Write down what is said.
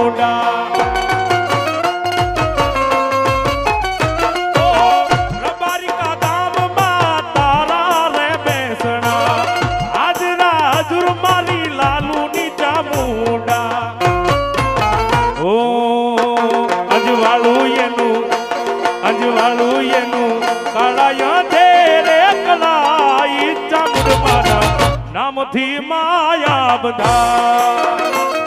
ચામુંડા રબારિકા ગામમાં તારા રે બેસણા હાજરા હજુર મારી લાલુની ચામુંડા ઓ અજવાળું એનું કાળાયા છે રે કલાઈ ચામુંડ મારા નામથી માયા બધા